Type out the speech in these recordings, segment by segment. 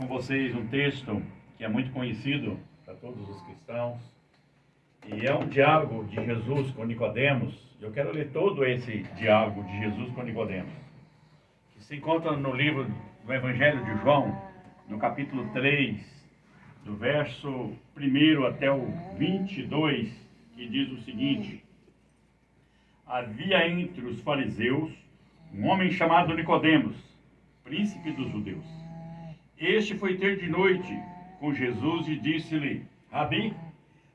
Com vocês um texto que é muito conhecido para todos os cristãos e é um diálogo de Jesus com Nicodemos. Eu quero ler todo esse diálogo de Jesus com Nicodemos, que se encontra no livro do Evangelho de João, no capítulo 3, do verso 1 até o 22, que diz o seguinte: havia entre os fariseus um homem chamado Nicodemos, príncipe dos judeus. Este foi ter de noite com Jesus e disse-lhe: Rabi,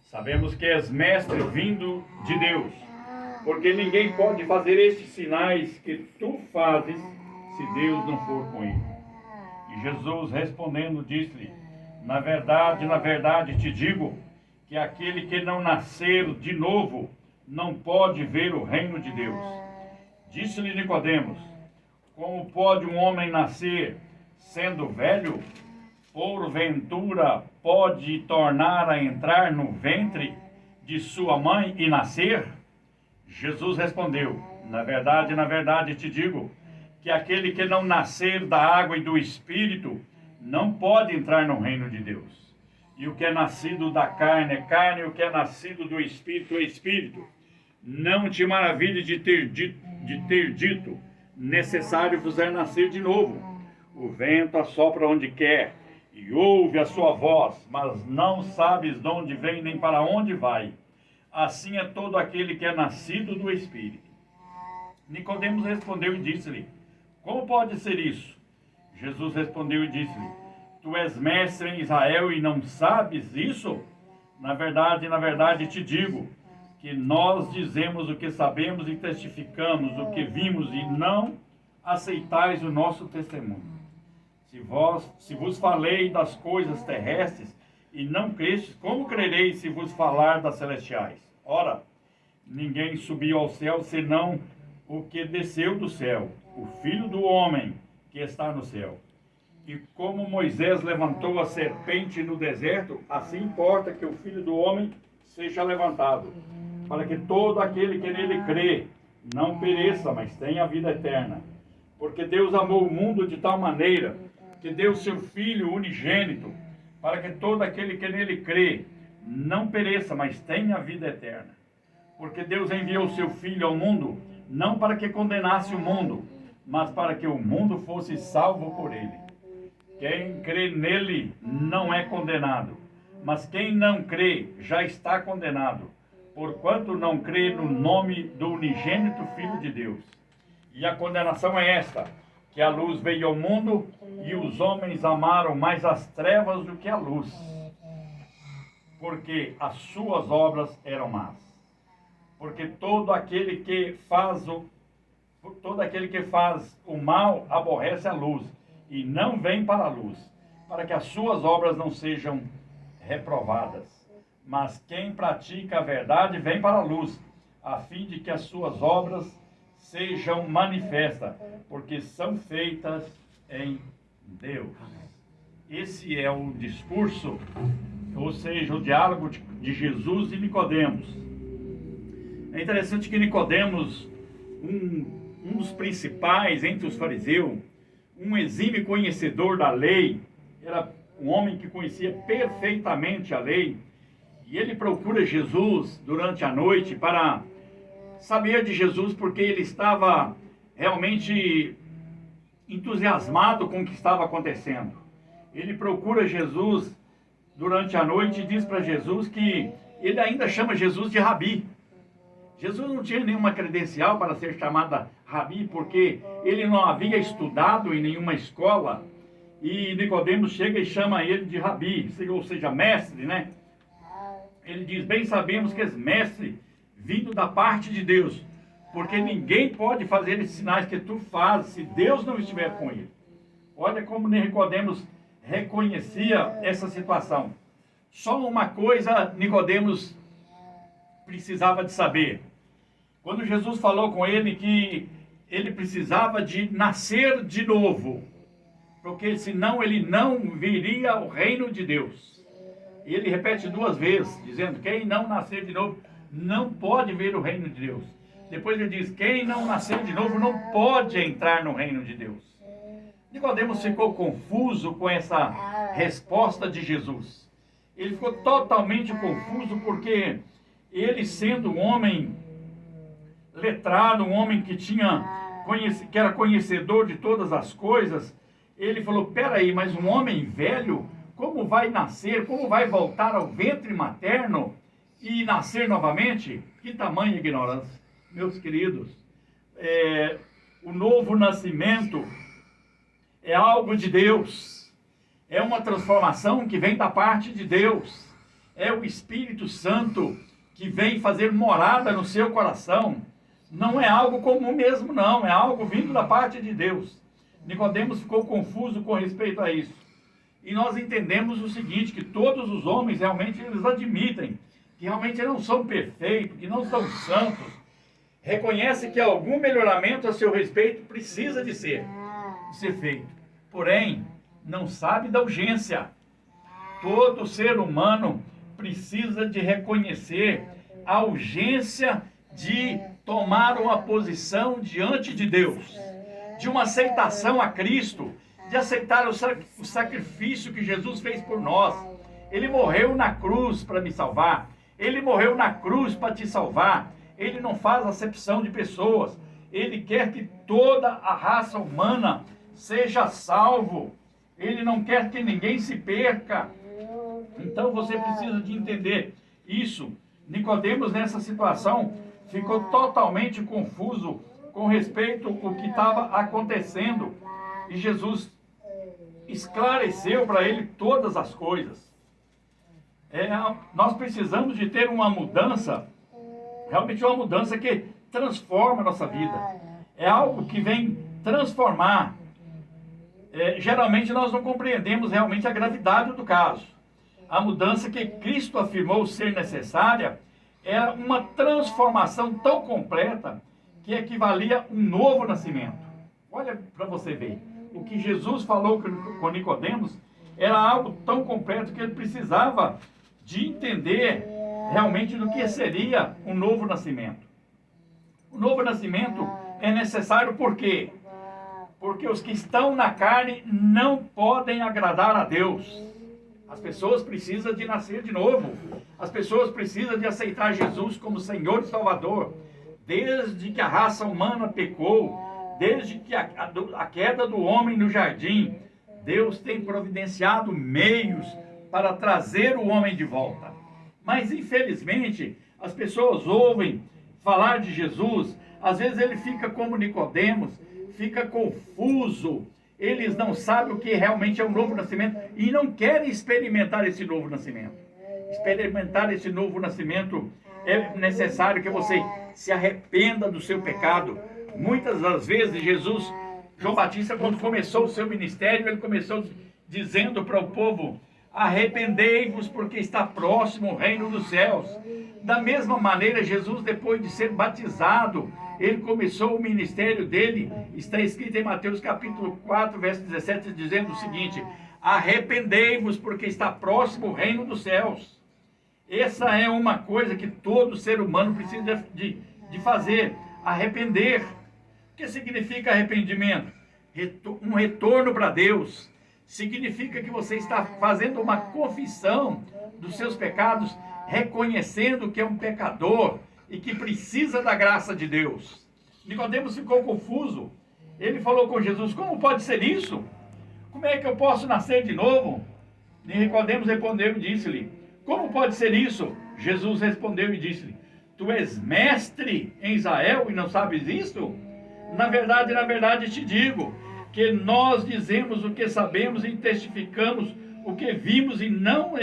sabemos que és mestre vindo de Deus, porque ninguém pode fazer estes sinais que tu fazes se Deus não for com ele. E Jesus respondendo disse-lhe: na verdade te digo que aquele que não nascer de novo não pode ver o reino de Deus. Disse-lhe Nicodemos: como pode um homem nascer sendo velho? Porventura pode tornar a entrar no ventre de sua mãe e nascer? Jesus respondeu: na verdade te digo que aquele que não nascer da água e do Espírito não pode entrar no reino de Deus. E o que é nascido da carne é carne, e o que é nascido do Espírito é Espírito. Não te maravilhes de ter dito: necessário vos é nascer de novo. O vento assopra onde quer, e ouve a sua voz, mas não sabes de onde vem nem para onde vai. Assim é todo aquele que é nascido do Espírito. Nicodemos respondeu e disse-lhe: como pode ser isso? Jesus respondeu e disse-lhe: tu és mestre em Israel e não sabes isso? Na verdade te digo que nós dizemos o que sabemos e testificamos o que vimos, e não aceitais o nosso testemunho. Se vos falei das coisas terrestres e não crestes, como crereis se vos falar das celestiais? Ora, ninguém subiu ao céu senão o que desceu do céu, o Filho do homem que está no céu. E como Moisés levantou a serpente no deserto, assim importa que o Filho do homem seja levantado, para que todo aquele que nele crê não pereça, mas tenha a vida eterna. Porque Deus amou o mundo de tal maneira que deu seu Filho unigênito, para que todo aquele que nele crê não pereça, mas tenha a vida eterna. Porque Deus enviou seu Filho ao mundo, não para que condenasse o mundo, mas para que o mundo fosse salvo por ele. Quem crê nele não é condenado, mas quem não crê já está condenado, porquanto não crê no nome do unigênito Filho de Deus. E a condenação é esta: que a luz veio ao mundo, e os homens amaram mais as trevas do que a luz, porque as suas obras eram más. Porque todo aquele que faz o mal aborrece a luz, e não vem para a luz, para que as suas obras não sejam reprovadas. Mas quem pratica a verdade vem para a luz, a fim de que as suas obras sejam manifestas, porque são feitas em Deus. Esse é o discurso, ou seja, o diálogo de Jesus e Nicodemos. É interessante que Nicodemos, um dos principais entre os fariseus, um exímio conhecedor da lei, era um homem que conhecia perfeitamente a lei, e ele procura Jesus durante a noite para saber de Jesus, porque ele estava realmente entusiasmado com o que estava acontecendo. Ele procura Jesus durante a noite e diz para Jesus que ele ainda chama Jesus de Rabi. Jesus não tinha nenhuma credencial para ser chamado Rabi, porque ele não havia estudado em nenhuma escola, e Nicodemos chega e chama ele de Rabi, ou seja, mestre, né? Ele diz: bem sabemos que és mestre, vindo da parte de Deus, porque ninguém pode fazer esses sinais que tu fazes se Deus não estiver com ele. Olha como Nicodemos reconhecia essa situação. Só uma coisa Nicodemos precisava de saber. Quando Jesus falou com ele que ele precisava de nascer de novo, porque senão ele não viria ao reino de Deus. E ele repete duas vezes, dizendo: quem não nascer de novo não pode ver o reino de Deus. Depois ele diz: quem não nascer de novo não pode entrar no reino de Deus. Nicodemos ficou confuso com essa resposta de Jesus. Ele ficou totalmente confuso porque ele, sendo um homem letrado, um homem que que era conhecedor de todas as coisas, ele falou: peraí, mas um homem velho, como vai nascer, como vai voltar ao ventre materno e nascer novamente? Que tamanha ignorância, meus queridos. O novo nascimento é algo de Deus, é uma transformação que vem da parte de Deus, é o Espírito Santo que vem fazer morada no seu coração. Não é algo comum mesmo, não, é algo vindo da parte de Deus. Nicodemos ficou confuso com respeito a isso. E nós entendemos o seguinte, que todos os homens realmente eles admitem que realmente não são perfeitos, que não são santos. Reconhece que algum melhoramento a seu respeito precisa de ser feito. Porém, não sabe da urgência. Todo ser humano precisa de reconhecer a urgência de tomar uma posição diante de Deus, de uma aceitação a Cristo, de aceitar o sacrifício que Jesus fez por nós. Ele morreu na cruz para me salvar. Ele morreu na cruz para te salvar. Ele não faz acepção de pessoas. Ele quer que toda a raça humana seja salvo. Ele não quer que ninguém se perca. Então você precisa de entender isso. Nicodemos, nessa situação, ficou totalmente confuso com respeito ao que estava acontecendo. E Jesus esclareceu para ele todas as coisas. Nós precisamos de ter uma mudança, realmente uma mudança que transforma a nossa vida. É algo que vem transformar. Geralmente nós não compreendemos realmente a gravidade do caso. A mudança que Cristo afirmou ser necessária era uma transformação tão completa que equivalia a um novo nascimento. Olha para você ver. O que Jesus falou com Nicodemos era algo tão completo que ele precisava de entender realmente do que seria um novo nascimento. O novo nascimento é necessário por quê? Porque os que estão na carne não podem agradar a Deus. As pessoas precisam de nascer de novo. As pessoas precisam de aceitar Jesus como Senhor e Salvador. Desde que a raça humana pecou, desde que a queda do homem no jardim, Deus tem providenciado meios para trazer o homem de volta. Mas, infelizmente, as pessoas ouvem falar de Jesus, às vezes ele fica como Nicodemos, fica confuso, eles não sabem o que realmente é um novo nascimento e não querem experimentar esse novo nascimento. Experimentar esse novo nascimento é necessário que você se arrependa do seu pecado. Muitas das vezes João Batista, quando começou o seu ministério, ele começou dizendo para o povo: arrependei-vos porque está próximo o reino dos céus. Da mesma maneira, Jesus, depois de ser batizado, ele começou o ministério dele. Está escrito em Mateus capítulo 4, verso 17, dizendo o seguinte: arrependei-vos porque está próximo o reino dos céus. Essa é uma coisa que todo ser humano precisa de fazer, arrepender. O que significa arrependimento? Um retorno para Deus. Significa que você está fazendo uma confissão dos seus pecados, reconhecendo que é um pecador e que precisa da graça de Deus. Nicodemos ficou confuso. Ele falou com Jesus: como pode ser isso? Como é que eu posso nascer de novo? E Nicodemos respondeu e disse-lhe: como pode ser isso? Jesus respondeu e disse-lhe: tu és mestre em Israel e não sabes isto? Na verdade te digo que nós dizemos o que sabemos e testificamos o que vimos e não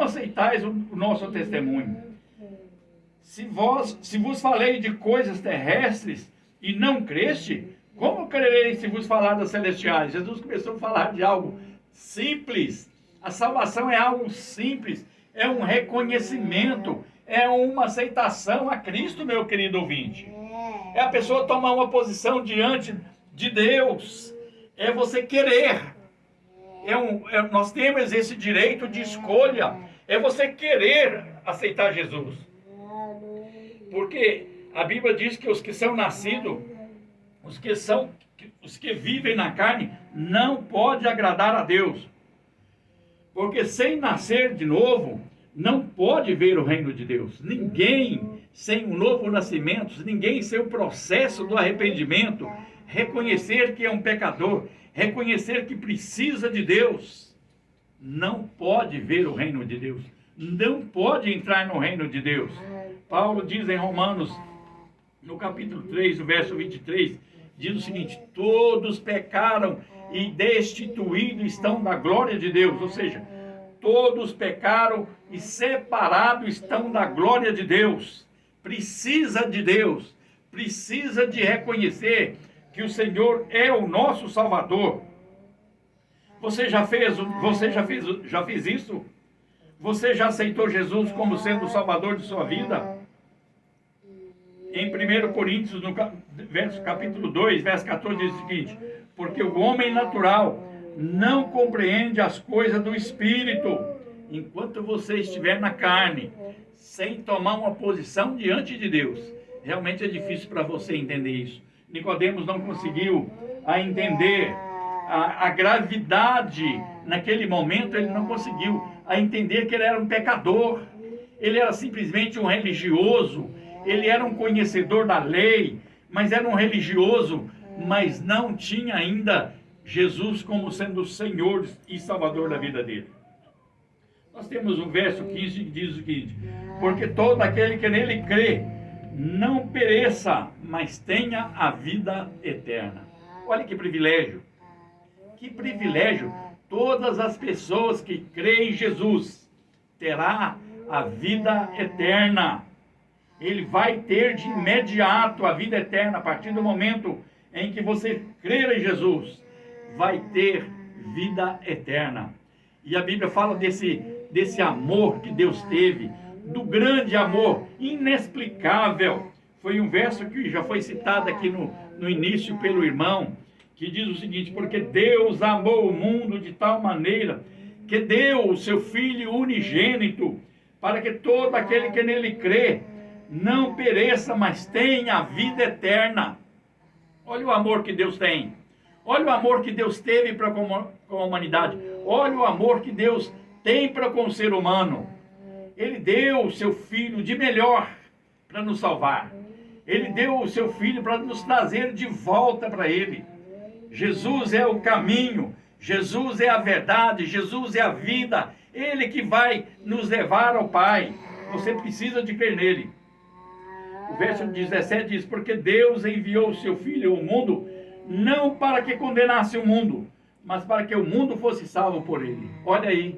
aceitais o nosso testemunho. Se vos falei de coisas terrestres e não creste, como crereis se vos falar das celestiais? Jesus começou a falar de algo simples. A salvação é algo simples, é um reconhecimento, é uma aceitação a Cristo, meu querido ouvinte. É a pessoa tomar uma posição diante de Deus, é você querer. Nós temos esse direito de escolha, é você querer aceitar Jesus. Porque a Bíblia diz que os que são nascidos os que vivem na carne não pode agradar a Deus. Porque sem nascer de novo, não pode ver o reino de Deus. Ninguém sem um novo nascimento, ninguém sem o processo do arrependimento, reconhecer que é um pecador, reconhecer que precisa de Deus, não pode ver o reino de Deus. Não pode entrar no reino de Deus. Paulo diz em Romanos, no capítulo 3, no verso 23, diz o seguinte: todos pecaram e destituídos estão da glória de Deus. Ou seja, todos pecaram e separados estão da glória de Deus. Precisa de Deus, precisa de reconhecer que o Senhor é o nosso Salvador. Você já fez isso? Você já aceitou Jesus como sendo o Salvador de sua vida? Em 1 Coríntios, no capítulo 2, verso 14, diz o seguinte: porque o homem natural não compreende as coisas do Espírito, enquanto você estiver na carne, sem tomar uma posição diante de Deus. Realmente é difícil para você entender isso. Nicodemos não conseguiu entender a gravidade naquele momento, ele não conseguiu entender que ele era um pecador, ele era simplesmente um religioso, ele era um conhecedor da lei, mas era um religioso, mas não tinha ainda Jesus como sendo o Senhor e Salvador da vida dele. Nós temos o verso 15 que diz o seguinte: porque todo aquele que nele crê não pereça, mas tenha a vida eterna. Olha que privilégio! Que privilégio! Todas as pessoas que creem em Jesus terá a vida eterna. Ele vai ter de imediato a vida eterna. A partir do momento em que você crer em Jesus, vai ter vida eterna. E a Bíblia fala desse amor que Deus teve, do grande amor inexplicável. Foi um verso que já foi citado aqui no início pelo irmão, que diz o seguinte: porque Deus amou o mundo de tal maneira que deu o seu Filho unigênito, para que todo aquele que nele crê não pereça, mas tenha a vida eterna. Olha o amor que Deus tem. Olha o amor que Deus teve para com a humanidade. Olha o amor que Deus tem para com o ser humano. Ele deu o seu Filho de melhor para nos salvar. Ele deu o seu Filho para nos trazer de volta para Ele. Jesus é o caminho, Jesus é a verdade, Jesus é a vida. Ele que vai nos levar ao Pai. Você precisa de crer nele. O verso 17 diz: porque Deus enviou o seu Filho ao mundo, não para que condenasse o mundo, mas para que o mundo fosse salvo por ele. Olha aí,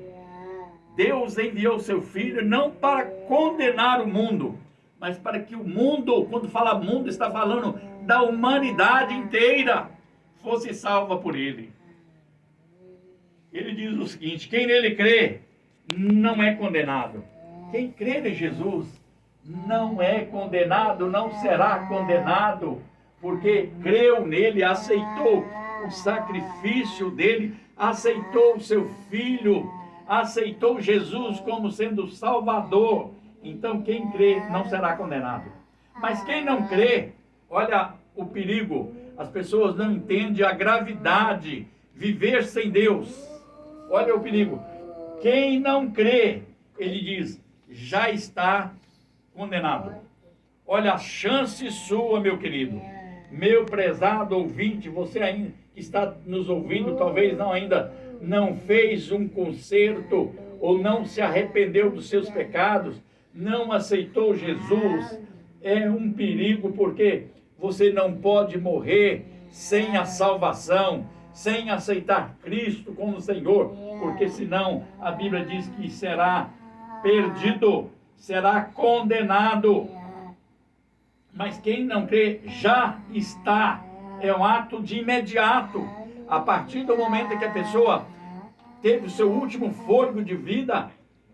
Deus enviou o seu Filho não para condenar o mundo, mas para que o mundo, quando fala mundo, está falando da humanidade inteira, fosse salva por ele. Ele diz o seguinte: quem nele crê não é condenado. Quem crê em Jesus não é condenado, não será condenado, porque creu nele, aceitou o sacrifício dele, aceitou o seu Filho, aceitou Jesus como sendo o Salvador. Então quem crê não será condenado. Mas quem não crê, olha o perigo, as pessoas não entendem a gravidade, viver sem Deus. Olha o perigo. Quem não crê, ele diz, já está condenado. Olha a chance sua, meu querido, meu prezado ouvinte, você ainda que está nos ouvindo, talvez ainda não fez um conserto, ou não se arrependeu dos seus pecados, não aceitou Jesus. É um perigo, porque você não pode morrer sem a salvação, sem aceitar Cristo como Senhor, porque senão a Bíblia diz que será perdido, será condenado. Mas quem não crê já está, é um ato de imediato. A partir do momento em que a pessoa teve o seu último fôlego de vida,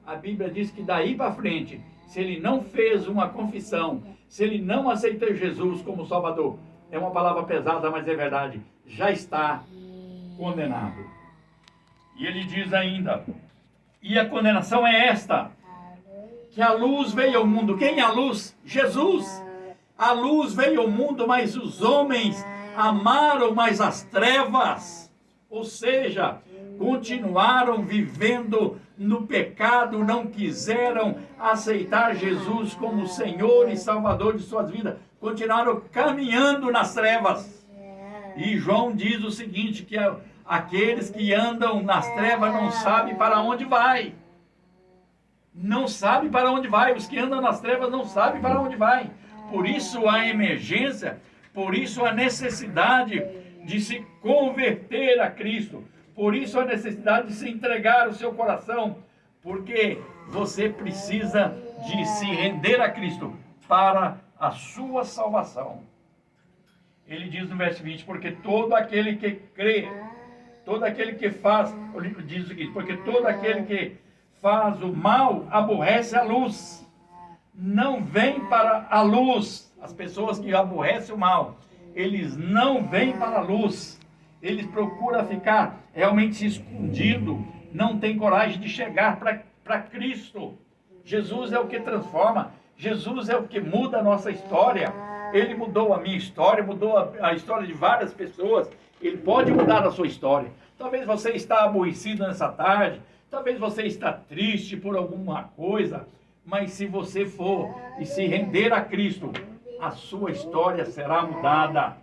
a Bíblia diz que daí para frente, se ele não fez uma confissão, se ele não aceitou Jesus como Salvador, é uma palavra pesada, mas é verdade, já está condenado. E ele diz ainda, e a condenação é esta, que a luz veio ao mundo. Quem é a luz? Jesus. A luz veio ao mundo, mas os homens amaram mais as trevas, ou seja, continuaram vivendo no pecado, não quiseram aceitar Jesus como Senhor e Salvador de suas vidas, continuaram caminhando nas trevas. E João diz o seguinte, que aqueles que andam nas trevas não sabem para onde vai. Não sabem para onde vai. Os que andam nas trevas não sabem para onde vai. Por isso a emergência, por isso a necessidade de se converter a Cristo. Por isso a necessidade de se entregar o seu coração. Porque você precisa de se render a Cristo para a sua salvação. Ele diz no verso 20, porque todo aquele que crê, todo aquele que faz, o livro diz o seguinte, porque todo aquele que faz o mal aborrece a luz, não vem para a luz. As pessoas que aborrecem o mal, eles não vêm para a luz, eles procuram ficar realmente escondido, não tem coragem de chegar para Cristo. Jesus é o que transforma, Jesus é o que muda a nossa história. Ele mudou a minha história, mudou a história de várias pessoas. Ele pode mudar a sua história. Talvez você está aborrecido nessa tarde, talvez você está triste por alguma coisa, mas se você for e se render a Cristo, a sua história será mudada.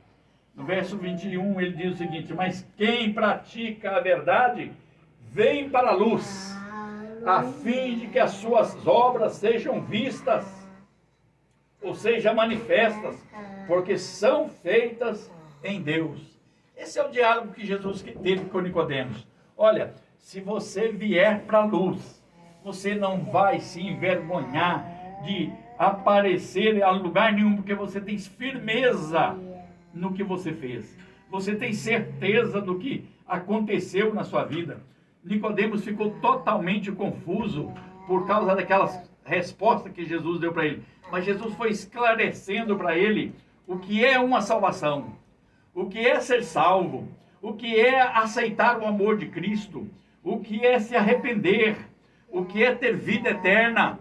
No verso 21 ele diz o seguinte, mas quem pratica a verdade, vem para a luz, a fim de que as suas obras sejam vistas, ou seja, manifestas, porque são feitas em Deus. Esse é o diálogo que Jesus teve com Nicodemos. Olha, se você vier para a luz, você não vai se envergonhar de aparecer a lugar nenhum, porque você tem firmeza no que você fez. Você tem certeza do que aconteceu na sua vida. Nicodemos ficou totalmente confuso por causa daquelas respostas que Jesus deu para ele. Mas Jesus foi esclarecendo para ele o que é uma salvação, o que é ser salvo, o que é aceitar o amor de Cristo, o que é se arrepender, o que é ter vida eterna,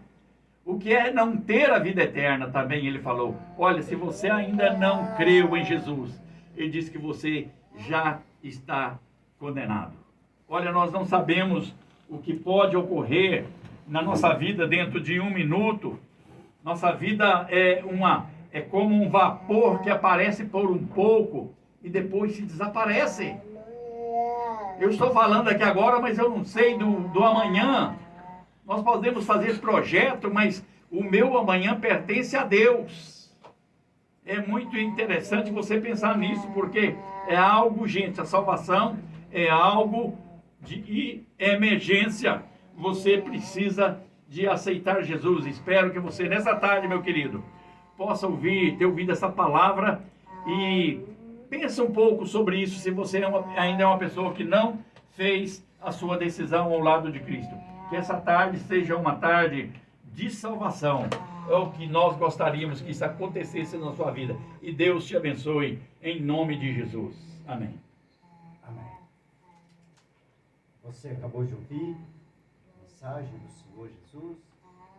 o que é não ter a vida eterna também. Ele falou, olha, se você ainda não creu em Jesus, ele disse que você já está condenado. Olha, nós não sabemos o que pode ocorrer na nossa vida dentro de um minuto. Nossa vida é como um vapor que aparece por um pouco e depois se desaparece. Eu estou falando aqui agora, mas eu não sei do amanhã. Nós podemos fazer projeto, mas o meu amanhã pertence a Deus. É muito interessante você pensar nisso, porque é algo, gente, a salvação é algo de emergência. Você precisa de aceitar Jesus. Espero que você, nessa tarde, meu querido, possa ter ouvido essa palavra e pensa um pouco sobre isso, se você ainda é uma pessoa que não fez a sua decisão ao lado de Cristo. Que essa tarde seja uma tarde de salvação. É o que nós gostaríamos que isso acontecesse na sua vida. E Deus te abençoe em nome de Jesus. Amém. Amém. Você acabou de ouvir a mensagem do Senhor Jesus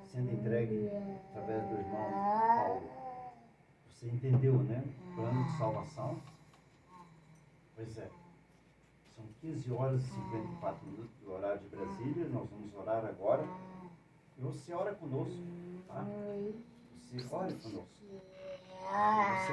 sendo entregue através do irmão Paulo. Você entendeu, né? O plano de salvação. Pois é. São 15 horas e 54 minutos do horário de Brasília. Nós vamos orar agora. E você ora conosco, tá? Você ore conosco. Você